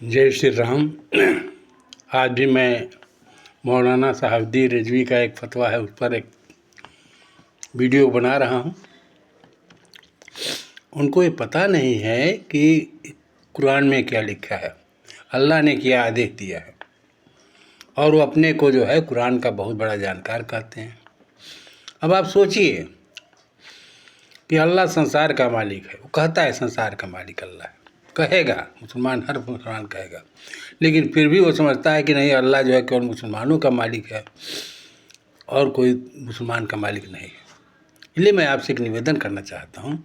जय श्री राम। आज भी मैं मौलाना साहबदी रिजवी का एक फतवा है, उस पर एक वीडियो बना रहा हूँ। उनको ये पता नहीं है कि कुरान में क्या लिखा है, अल्लाह ने क्या आदेश दिया है, और वो अपने को जो है कुरान का बहुत बड़ा जानकार कहते हैं। अब आप सोचिए कि अल्लाह संसार का मालिक है, वो कहता है संसार का मालिक अल्लाह है, कहेगा, हर मुसलमान कहेगा, लेकिन फिर भी वो समझता है कि नहीं, अल्लाह जो है केवल मुसलमानों का मालिक है और कोई मुसलमान का मालिक नहीं है। इसलिए मैं आपसे एक निवेदन करना चाहता हूँ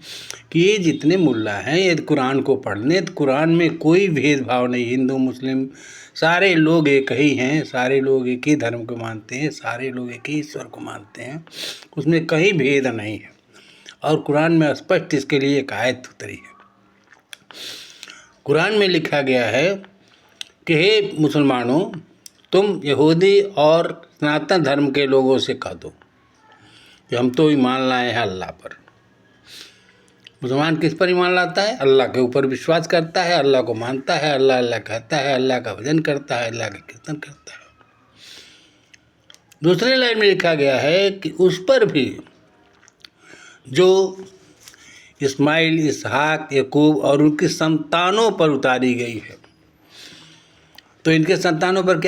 कि ये जितने मुल्ला हैं, यदि कुरान को पढ़ लें तो कुरान में कोई भेदभाव नहीं, हिंदू मुस्लिम सारे लोग एक ही हैं, सारे लोग एक ही धर्म को मानते हैं, सारे लोग एक ही ईश्वर को मानते हैं, उसमें कहीं भेद नहीं है। और कुरान में स्पष्ट इसके लिए एक आयत उतरी है। कुरान में लिखा गया है कि हे मुसलमानों, तुम यहूदी और सनातन धर्म के लोगों से कह दो कि हम तो ईमान लाए हैं अल्लाह पर। मुसलमान किस पर ईमान लाता है? अल्लाह के ऊपर विश्वास करता है, अल्लाह को मानता है, अल्लाह अल्लाह कहता है, अल्लाह का भजन करता है, अल्लाह का कीर्तन करता है। दूसरे लाइन में लिखा गया है कि उस पर भी जो इस्माइल, इसहाक, याकूब और उनकी संतानों पर उतारी गई है। तो इनके संतानों पर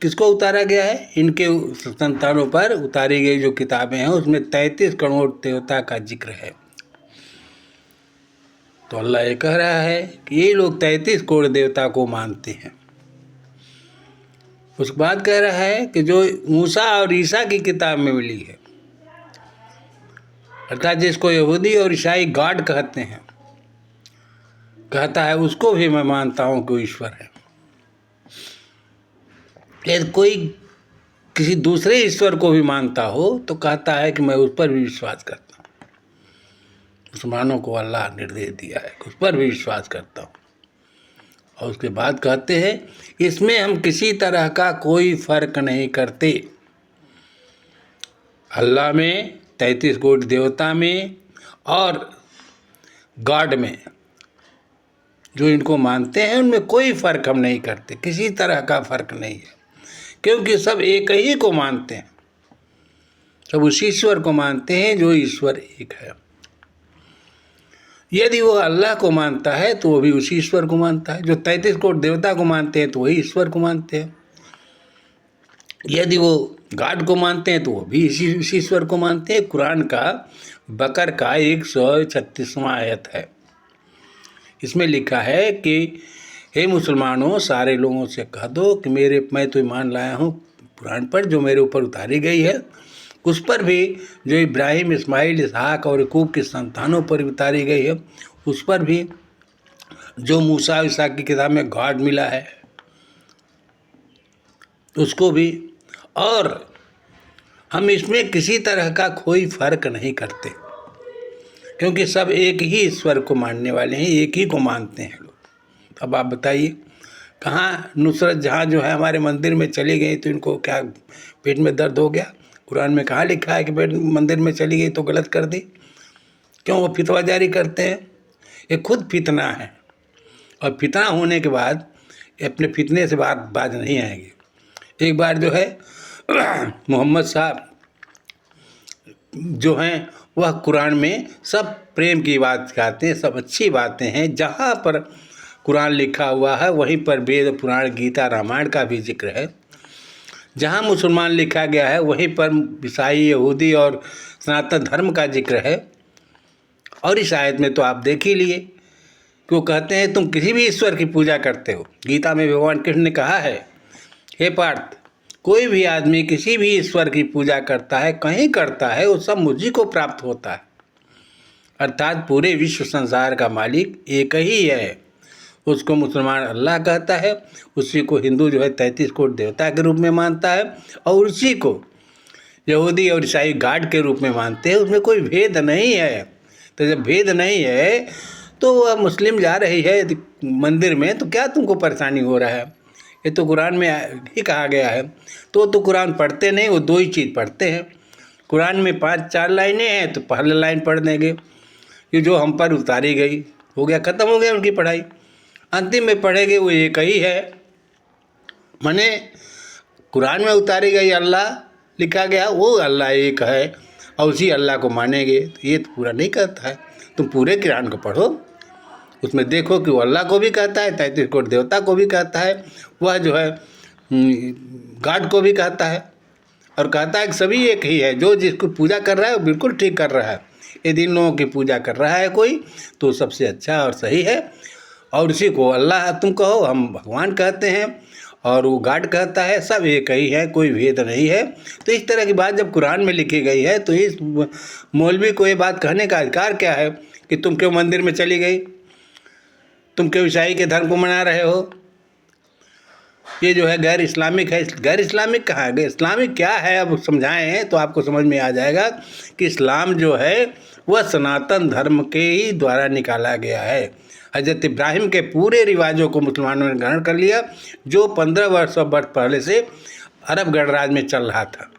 किसको उतारा गया है? इनके संतानों पर उतारी गई जो किताबें हैं उसमें 33 करोड़ देवता का जिक्र है। तो अल्लाह ये कह रहा है कि ये लोग 33 करोड़ देवता को मानते हैं। उसके बाद कह रहा है कि जो मूसा और ईसा की किताब में मिली है, अर्थात जिसको यहूदी और ईसाई गॉड कहते हैं, कहता है उसको भी मैं मानता हूँ कि ईश्वर है। यदि कोई किसी दूसरे ईश्वर को भी मानता हो तो कहता है कि मैं उस पर भी विश्वास करता हूँ। मुसलमानों को अल्लाह निर्देश दिया है कि उस पर भी विश्वास करता हूँ। और उसके बाद कहते हैं इसमें हम किसी तरह का कोई फर्क नहीं करते। अल्लाह में, 33 करोड़ देवता में और गॉड में, जो इनको मानते हैं उनमें कोई फर्क हम नहीं करते, किसी तरह का फर्क नहीं है, क्योंकि सब एक ही को मानते हैं, सब उस ईश्वर को मानते हैं जो ईश्वर एक है। यदि वो अल्लाह को मानता है तो वो भी उसी ईश्वर को मानता है। जो 33 करोड़ देवता को मानते हैं तो वही ईश्वर को मानते हैं। यदि वो गॉड को मानते हैं तो वो भी इसी ईश्वर को मानते हैं। कुरान का बकर का 136वां आयत है। इसमें लिखा है कि हे मुसलमानों, सारे लोगों से कह दो कि मैं तो ईमान लाया हूँ कुरान पर जो मेरे ऊपर उतारी गई है, उस पर भी जो इब्राहिम, इस्माइल, इसहाक और याकूब की संतानों पर उतारी गई है, उस पर भी जो मूसा और ईसा की किताब में गॉड मिला है उसको भी। और हम इसमें किसी तरह का कोई फर्क नहीं करते, क्योंकि सब एक ही ईश्वर को मानने वाले हैं, एक ही को मानते हैं लोग। अब आप बताइए, कहाँ नुसरत जहाँ जो है हमारे मंदिर में चली गई तो इनको क्या पेट में दर्द हो गया? कुरान में कहाँ लिखा है कि मंदिर में चली गई तो गलत कर दी? क्यों वो फितवा जारी करते हैं? ये खुद फितना है, और फितना होने के बाद अपने फितने से बाज नहीं आएंगे। एक बार जो है मोहम्मद साहब जो हैं वह कुरान में सब प्रेम की बात कहते हैं, सब अच्छी बातें हैं। जहाँ पर कुरान लिखा हुआ है वहीं पर वेद, पुराण, गीता, रामायण का भी जिक्र है। जहाँ मुसलमान लिखा गया है वहीं पर ईसाई, यहूदी और सनातन धर्म का जिक्र है। और इस आयत में तो आप देख ही लिए कि वो कहते हैं तुम किसी भी ईश्वर की पूजा करते हो। गीता में भगवान कृष्ण ने कहा है, हे पार्थ, कोई भी आदमी किसी भी ईश्वर की पूजा करता है, कहीं करता है, वो सब मुझी को प्राप्त होता है। अर्थात पूरे विश्व संसार का मालिक एक ही है। उसको मुसलमान अल्लाह कहता है, उसी को हिंदू जो है 33 करोड़ देवता के रूप में मानता है, और उसी को यहूदी और ईसाई गॉड के रूप में मानते हैं। उसमें कोई भेद नहीं है। तो जब भेद नहीं है तो वह मुस्लिम जा रही है मंदिर में तो क्या तुमको परेशानी हो रहा है? ये तो कुरान में ही कहा गया है। तो कुरान पढ़ते नहीं, वो दो ही चीज़ पढ़ते हैं। कुरान में 5-4 लाइनें हैं तो पहले लाइन पढ़ देंगे कि जो हम पर उतारी गई, हो गया, ख़त्म हो गया उनकी पढ़ाई। अंतिम में पढ़ेंगे वो एक ही है। माने कुरान में उतारी गई अल्लाह लिखा गया वो अल्लाह एक है और उसी अल्लाह को मानेंगे, तो ये तो पूरा नहीं कहता है। तुम पूरे कुरान को पढ़ो, उसमें देखो कि वो अल्लाह को भी कहता है, 33 करोड़ देवता को भी कहता है, वह जो है गॉड को भी कहता है, और कहता है कि सभी एक ही है। जो जिसको पूजा कर रहा है वो बिल्कुल ठीक कर रहा है। यदि इन लोगों की पूजा कर रहा है कोई तो सबसे अच्छा और सही है, और उसी को अल्लाह तुम कहो, हम भगवान कहते हैं, और वो गॉड कहता है, सब एक ही है, कोई भेद नहीं है। तो इस तरह की बात जब कुरान में लिखी गई है तो इस मौलवी को ये बात कहने का अधिकार क्या है कि तुम क्यों मंदिर में चली गई, तुम क्यों ईसाई के धर्म को मना रहे हो। ये जो है गैर इस्लामिक है। गैर इस्लामिक कहाँ है, इस्लामिक क्या है, अब समझाएं हैं तो आपको समझ में आ जाएगा कि इस्लाम जो है वह सनातन धर्म के ही द्वारा निकाला गया है। हज़रत इब्राहिम के पूरे रिवाजों को मुसलमानों ने ग्रहण कर लिया, जो 15 वर्ष पहले से अरब गणराज में चल रहा था।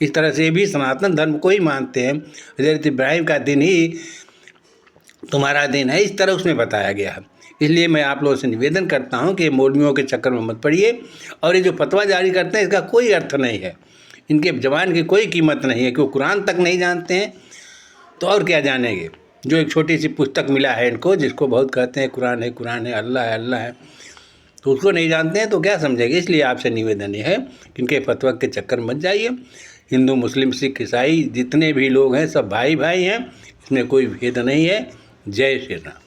इस तरह से भी सनातन धर्म को ही मानते हैं। हज़रत इब्राहिम का दिन ही तुम्हारा दिन है, इस तरह उसमें बताया गया है। इसलिए मैं आप लोगों से निवेदन करता हूं कि ये मौलवियों के चक्कर में मत पड़िए, और ये जो फतवा जारी करते हैं इसका कोई अर्थ नहीं है, इनके जबान की कोई कीमत नहीं है कि वो कुरान तक नहीं जानते हैं तो और क्या जानेंगे। जो एक छोटी सी पुस्तक मिला है इनको, जिसको बहुत कहते हैं कुरान है, अल्लाह है, अल्लाह है, तो उसको नहीं जानते हैं तो क्या समझेंगे। इसलिए आपसे निवेदन ये है कि इनके फतवा के चक्कर मत जाइए। हिंदू, मुस्लिम, सिख, ईसाई जितने भी लोग हैं सब भाई भाई हैं, इसमें कोई भेद नहीं है। जय श्री राम।